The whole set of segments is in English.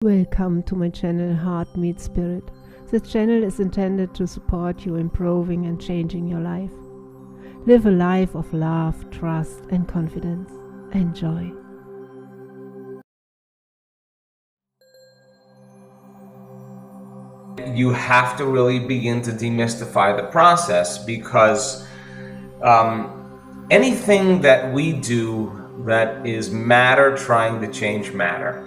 Welcome to my channel Heart Meets Spirit. This channel is intended to support you improving and changing your life. Live a life of love, trust and confidence. Enjoy. You have to really begin to demystify the process because anything that we do that is matter trying to change matter.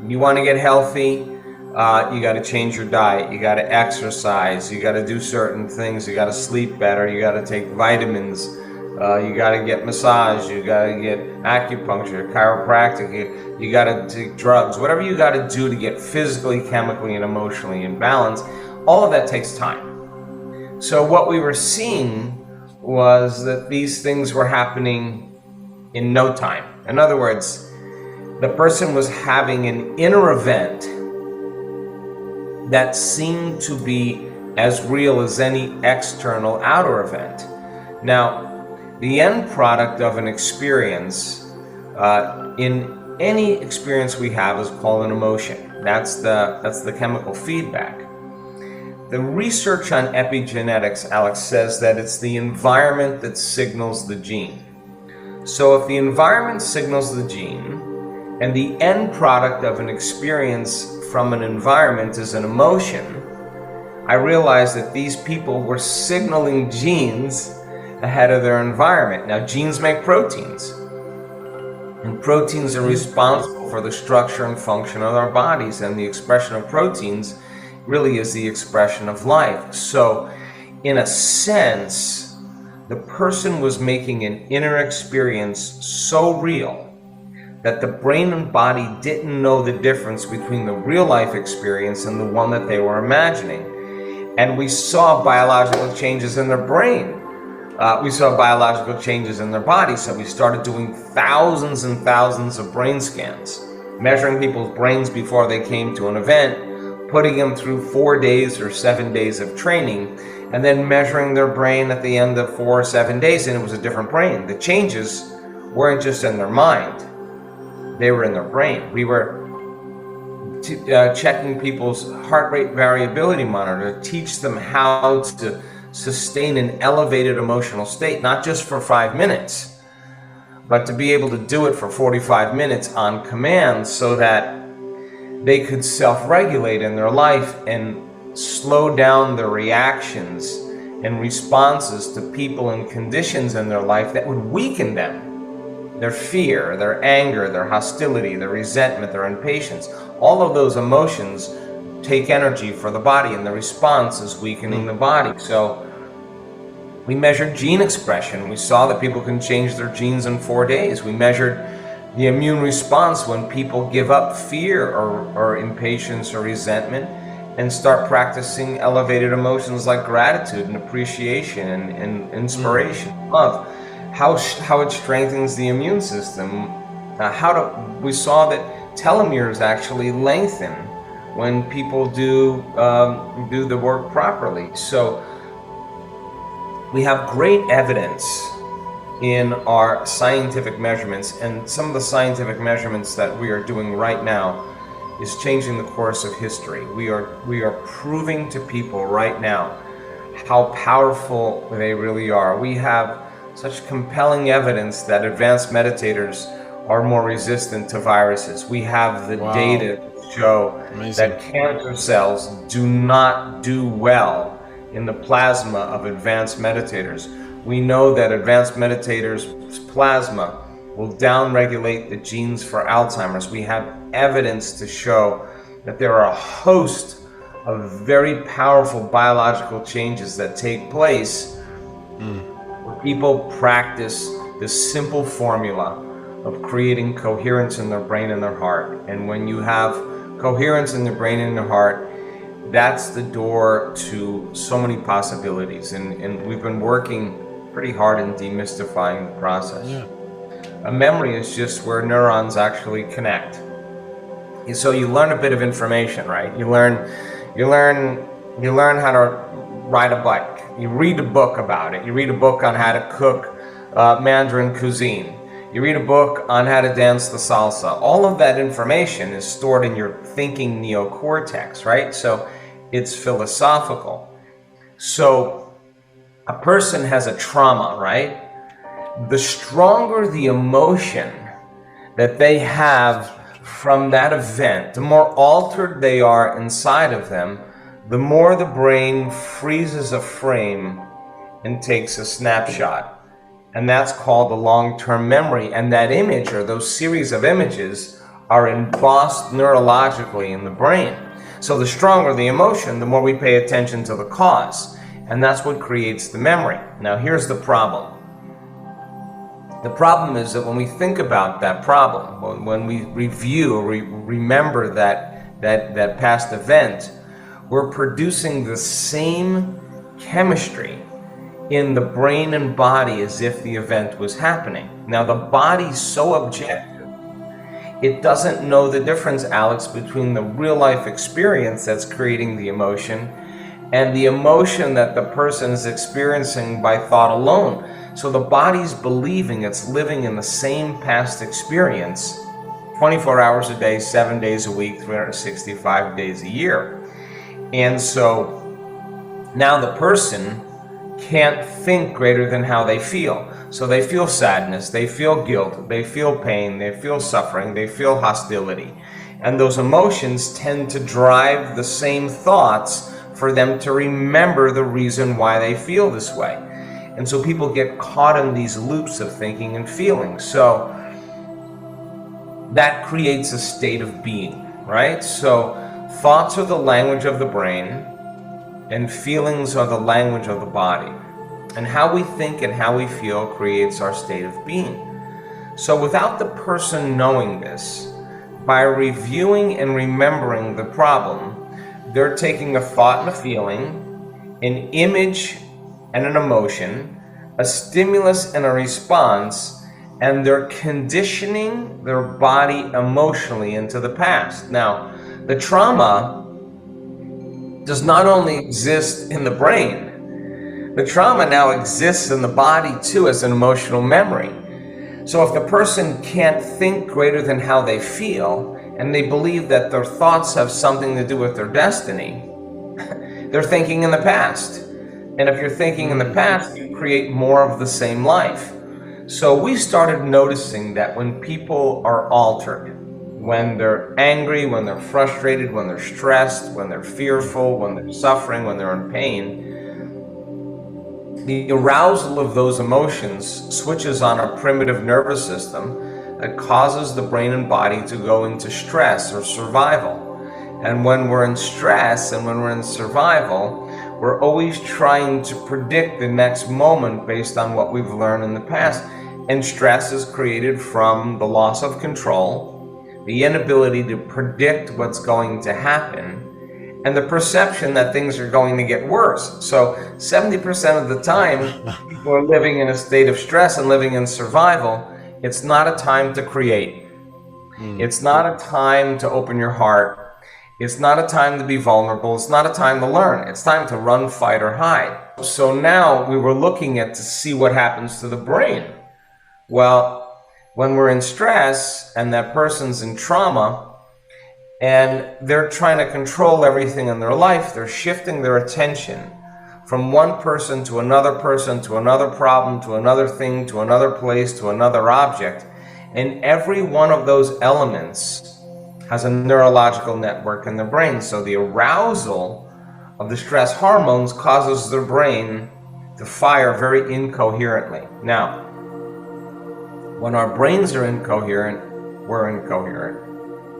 You want to get healthy, you got to change your diet, you got to exercise, you got to do certain things, you got to sleep better, you got to take vitamins, you got to get massage, you got to get acupuncture, chiropractic, you got to take drugs, whatever you got to do to get physically, chemically, and emotionally in balance. All of that takes time. So what we were seeing was that these things were happening in no time. In other words, the person was having an inner event that seemed to be as real as any external outer event. Now, the end product of an experience, in any experience we have, is called an emotion. That's the chemical feedback. The research on epigenetics, Alex, says that it's the environment that signals the gene. So if the environment signals the gene, and the end product of an experience from an environment is an emotion, I realized that these people were signaling genes ahead of their environment. Now, genes make proteins, and proteins are responsible for the structure and function of our bodies, and the expression of proteins really is the expression of life. So, in a sense, the person was making an inner experience so real that the brain and body didn't know the difference between the real life experience and the one that they were imagining. And we saw biological changes in their brain. We saw biological changes in their body. So we started doing thousands and thousands of brain scans, measuring people's brains before they came to an event, putting them through 4 days or 7 days of training, and then measuring their brain at the end of 4 or 7 days, and it was a different brain. The changes weren't just in their mind. They were in their brain. We were checking people's heart rate variability monitor to teach them how to sustain an elevated emotional state, not just for 5 minutes, but to be able to do it for 45 minutes on command so that they could self-regulate in their life and slow down their reactions and responses to people and conditions in their life that would weaken them. Their fear, their anger, their hostility, their resentment, their impatience, all of those emotions take energy for the body, and the response is weakening the body. So we measured gene expression. We saw that people can change their genes in 4 days. We measured the immune response when people give up fear or impatience or resentment and start practicing elevated emotions like gratitude and appreciation and inspiration, love. How it strengthens the immune system. We saw that telomeres actually lengthen when people do the work properly. So we have great evidence in our scientific measurements, and some of the scientific measurements that we are doing right now is changing the course of history. We are proving to people right now how powerful they really are. We have such compelling evidence that advanced meditators are more resistant to viruses. We have the data to show that cancer cells do not do well in the plasma of advanced meditators. We know that advanced meditators' plasma will downregulate the genes for Alzheimer's. We have evidence to show that there are a host of very powerful biological changes that take place where people practice this simple formula of creating coherence in their brain and their heart. And when you have coherence in the brain and the heart, that's the door to so many possibilities. And we've been working pretty hard in demystifying the process. Yeah. A memory is just where neurons actually connect. And so you learn a bit of information, right? You learn how to ride a bike. You read a book about it. You read a book on how to cook Mandarin cuisine. You read a book on how to dance the salsa. All of that information is stored in your thinking neocortex, right? So it's philosophical. So a person has a trauma, right? The stronger the emotion that they have from that event, the more altered they are inside of them, the more the brain freezes a frame and takes a snapshot. And that's called the long-term memory. And that image, or those series of images, are embossed neurologically in the brain. So the stronger the emotion, the more we pay attention to the cause. And that's what creates the memory. Now here's the problem. The problem is that when we think about that problem, when we review or remember that past event, we're producing the same chemistry in the brain and body as if the event was happening. Now the body's so objective, it doesn't know the difference, Alex, between the real life experience that's creating the emotion and the emotion that the person is experiencing by thought alone. So the body's believing it's living in the same past experience 24 hours a day, 7 days a week, 365 days a year. And so now the person can't think greater than how they feel. So they feel sadness, they feel guilt, they feel pain, they feel suffering, they feel hostility. And those emotions tend to drive the same thoughts for them to remember the reason why they feel this way. And so people get caught in these loops of thinking and feeling. So that creates a state of being, right? So thoughts are the language of the brain, and feelings are the language of the body. And how we think and how we feel creates our state of being. So without the person knowing this, by reviewing and remembering the problem, they're taking a thought and a feeling, an image and an emotion, a stimulus and a response, and they're conditioning their body emotionally into the past. Now, the trauma does not only exist in the brain, the trauma now exists in the body too as an emotional memory. So if the person can't think greater than how they feel, and they believe that their thoughts have something to do with their destiny, they're thinking in the past. And if you're thinking in the past, you create more of the same life. So we started noticing that when people are altered, when they're angry, when they're frustrated, when they're stressed, when they're fearful, when they're suffering, when they're in pain, the arousal of those emotions switches on our primitive nervous system that causes the brain and body to go into stress or survival. And when we're in stress and when we're in survival, we're always trying to predict the next moment based on what we've learned in the past. And stress is created from the loss of control, the inability to predict what's going to happen, and the perception that things are going to get worse. So 70% of the time, people are living in a state of stress and living in survival. It's not a time to create. It's not a time to open your heart. It's not a time to be vulnerable. It's not a time to learn. It's time to run, fight, or hide. So now we were looking at to see what happens to the brain. Well, when we're in stress and that person's in trauma and they're trying to control everything in their life, they're shifting their attention from one person to another problem, to another thing, to another place, to another object. And every one of those elements has a neurological network in the brain. So the arousal of the stress hormones causes their brain to fire very incoherently. Now, when our brains are incoherent, we're incoherent.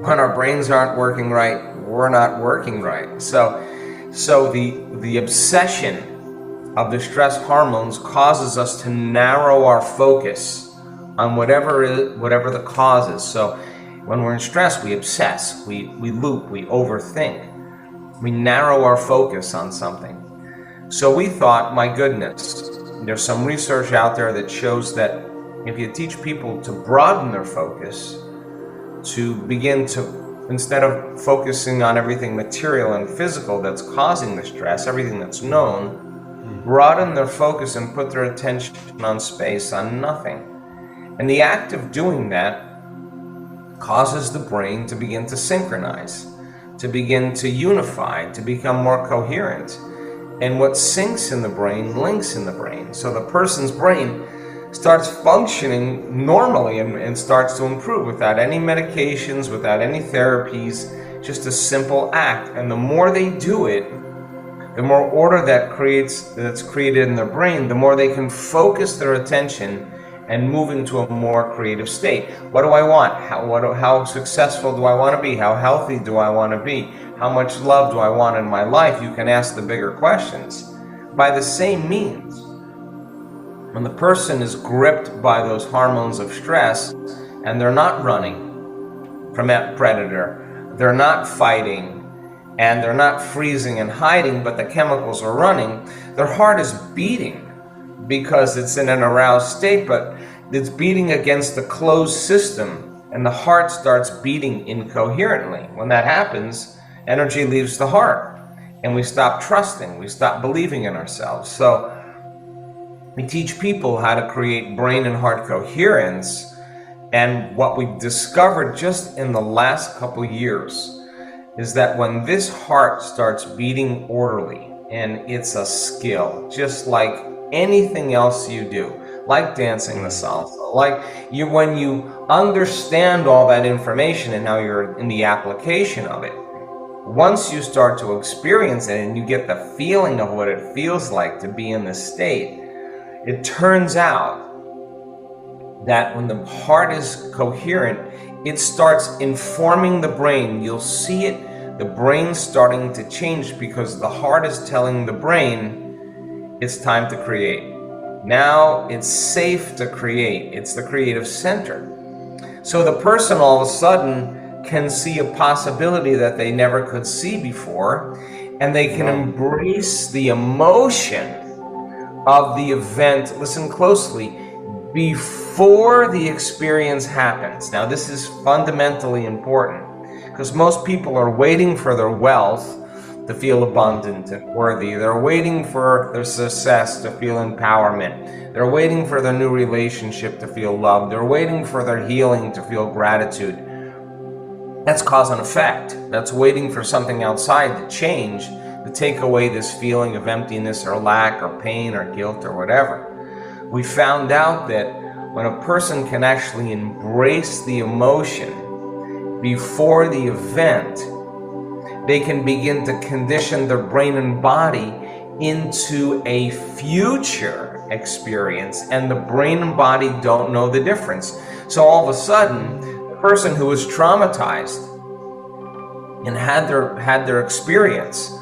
When our brains aren't working right, we're not working right. So the obsession of the stress hormones causes us to narrow our focus on whatever the cause is. So when we're in stress, we obsess, we loop, we overthink. We narrow our focus on something. So we thought, my goodness, there's some research out there that shows that if you teach people to broaden their focus, to begin to, instead of focusing on everything material and physical that's causing the stress, everything that's known, broaden their focus and put their attention on space, on nothing. And the act of doing that causes the brain to begin to synchronize, to begin to unify, to become more coherent. And what syncs in the brain links in the brain. So the person's brain starts functioning normally and starts to improve without any medications, without any therapies, just a simple act. And the more they do it, the more order that's created in their brain, the more they can focus their attention and move into a more creative state. What do I want? How successful do I want to be? How healthy do I want to be? How much love do I want in my life? You can ask the bigger questions. By the same means, when the person is gripped by those hormones of stress and they're not running from that predator, they're not fighting, and they're not freezing and hiding, but the chemicals are running, their heart is beating because it's in an aroused state, but it's beating against the closed system, and the heart starts beating incoherently. When that happens, energy leaves the heart, and we stop trusting, we stop believing in ourselves. So we teach people how to create brain and heart coherence, and what we've discovered just in the last couple years is that when this heart starts beating orderly, and it's a skill, just like anything else you do, like dancing the salsa, like when you understand all that information and now you're in the application of it, once you start to experience it and you get the feeling of what it feels like to be in this state, it turns out that when the heart is coherent, it starts informing the brain. You'll see it, the brain's starting to change because the heart is telling the brain it's time to create. Now it's safe to create. It's the creative center. So the person all of a sudden can see a possibility that they never could see before, and they can embrace the emotion of the event, listen closely, before the experience happens. Now this is fundamentally important because most people are waiting for their wealth to feel abundant and worthy. They're waiting for their success to feel empowerment. They're waiting for their new relationship to feel love. They're waiting for their healing to feel gratitude. That's cause and effect. That's waiting for something outside to change, to take away this feeling of emptiness or lack or pain or guilt or whatever. We found out that when a person can actually embrace the emotion before the event, they can begin to condition their brain and body into a future experience, and the brain and body don't know the difference. So all of a sudden, the person who was traumatized and had their experience,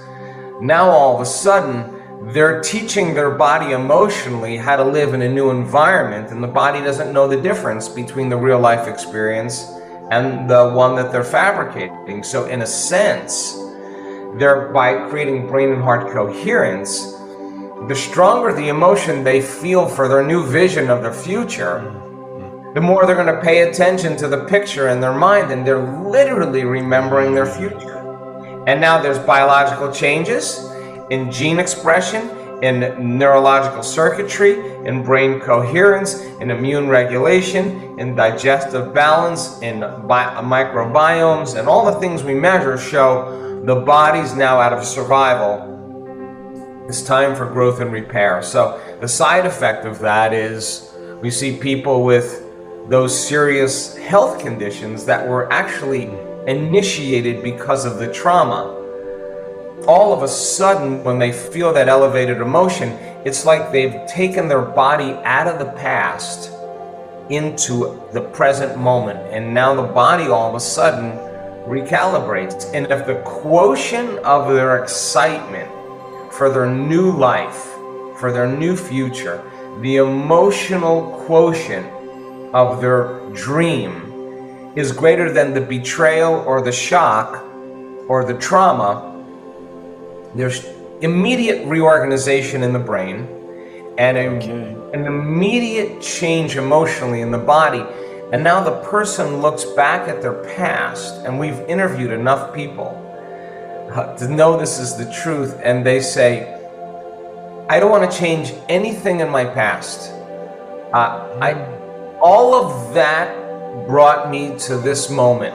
now all of a sudden they're teaching their body emotionally how to live in a new environment, and the body doesn't know the difference between the real life experience and the one that they're fabricating. So in a sense, by creating brain and heart coherence, the stronger the emotion they feel for their new vision of their future, the more they're going to pay attention to the picture in their mind, and they're literally remembering their future. And now there's biological changes in gene expression, in neurological circuitry, in brain coherence, in immune regulation, in digestive balance, in microbiomes, and all the things we measure show the body's now out of survival. It's time for growth and repair. So the side effect of that is we see people with those serious health conditions that were actually initiated because of the trauma. All of a sudden, when they feel that elevated emotion, it's like they've taken their body out of the past into the present moment, and now the body all of a sudden recalibrates. And if the quotient of their excitement for their new life, for their new future, the emotional quotient of their dream is greater than the betrayal or the shock or the trauma, there's immediate reorganization in the brain and an immediate change emotionally in the body. And now the person looks back at their past, and we've interviewed enough people to know this is the truth, and they say, I don't want to change anything in my past. all of that brought me to this moment.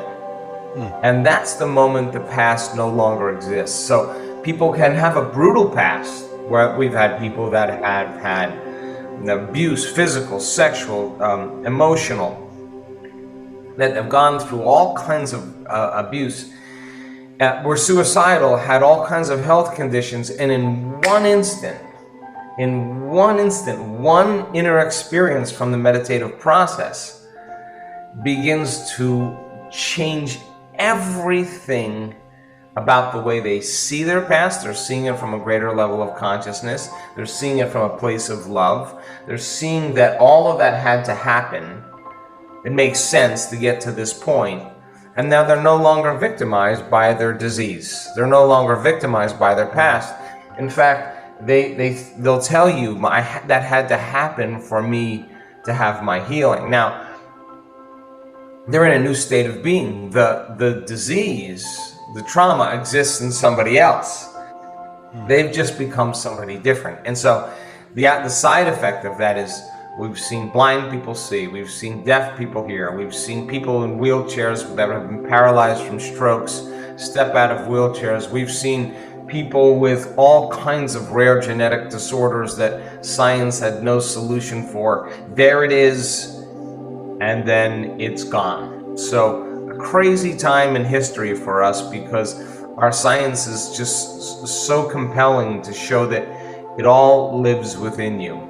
And that's the moment the past no longer exists. So people can have a brutal past, where we've had people that have had abuse, physical, sexual, emotional, that have gone through all kinds of abuse, were suicidal, had all kinds of health conditions, and in one instant, one inner experience from the meditative process begins to change everything about the way they see their past. They're seeing it from a greater level of consciousness. They're seeing it from a place of love. They're seeing that all of that had to happen. It makes sense to get to this point. And now they're no longer victimized by their disease. They're no longer victimized by their past. In fact, they'll tell you, that had to happen for me to have my healing. Now, they're in a new state of being. The disease, the trauma exists in somebody else. They've just become somebody different. And so the side effect of that is, we've seen blind people see, we've seen deaf people hear, we've seen people in wheelchairs that have been paralyzed from strokes step out of wheelchairs. We've seen people with all kinds of rare genetic disorders that science had no solution for. There it is, and then it's gone. So a crazy time in history for us, because our science is just so compelling to show that it all lives within you.